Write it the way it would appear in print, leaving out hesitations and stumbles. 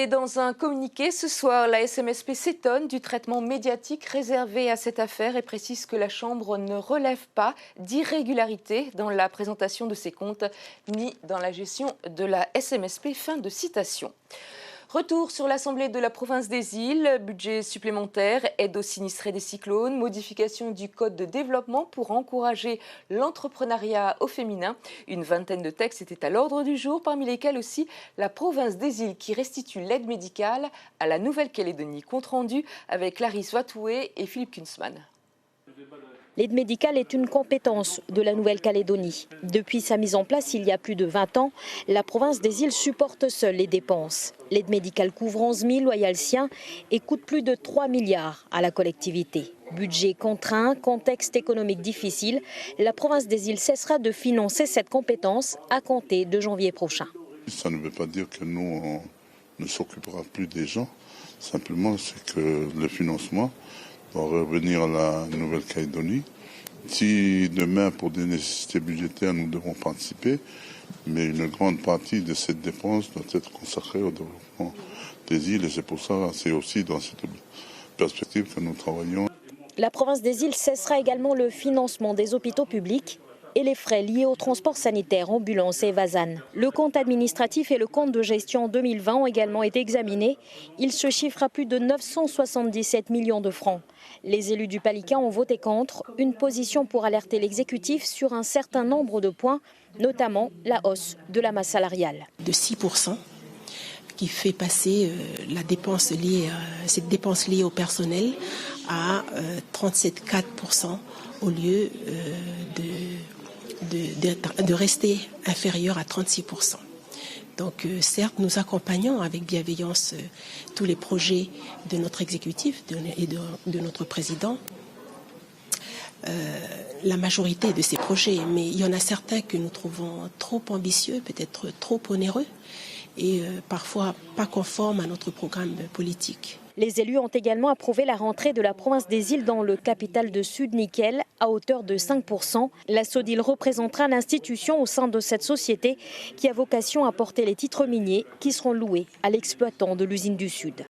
Et dans un communiqué ce soir, la SMSP s'étonne du traitement médiatique réservé à cette affaire et précise que la Chambre ne relève pas d'irrégularité dans la présentation de ses comptes ni dans la gestion de la SMSP. Fin de citation. Retour sur l'Assemblée de la province des îles, budget supplémentaire, aide aux sinistrés des cyclones, modification du code de développement pour encourager l'entrepreneuriat au féminin. Une vingtaine de textes étaient à l'ordre du jour, parmi lesquels aussi la province des îles qui restitue l'aide médicale à la Nouvelle-Calédonie. Compte rendu avec Clarisse Watoué et Philippe Kunzmann. L'aide médicale est une compétence de la Nouvelle-Calédonie. Depuis sa mise en place il y a plus de 20 ans, la province des îles supporte seule les dépenses. L'aide médicale couvre 11 000 loyalsiens et coûte plus de 3 milliards à la collectivité. Budget contraint, contexte économique difficile, la province des îles cessera de financer cette compétence à compter de janvier prochain. Ça ne veut pas dire que nous, on ne s'occupera plus des gens. Simplement, c'est que le financement va revenir à la Nouvelle-Calédonie. Si demain, pour des nécessités budgétaires, nous devons participer, mais une grande partie de cette dépense doit être consacrée au développement des îles. Et c'est pour ça, c'est aussi dans cette perspective que nous travaillons. La province des îles cessera également le financement des hôpitaux publics et les frais liés au transport sanitaire, ambulance et VASAN. Le compte administratif et le compte de gestion en 2020 ont également été examinés. Il se chiffre à plus de 977 millions de francs. Les élus du Palika ont voté contre, une position pour alerter l'exécutif sur un certain nombre de points, notamment la hausse de la masse salariale. De 6%, qui fait passer cette dépense liée au personnel à 37,4% au lieu de rester inférieur à 36%. Donc certes, nous accompagnons avec bienveillance tous les projets de notre exécutif et de notre président. La majorité de ces projets, mais il y en a certains que nous trouvons trop ambitieux, peut-être trop onéreux et parfois pas conformes à notre programme politique. Les élus ont également approuvé la rentrée de la province des îles dans le capital de Sud-Nickel à hauteur de 5%. La SODIL représentera l'institution au sein de cette société qui a vocation à porter les titres miniers qui seront loués à l'exploitant de l'usine du Sud.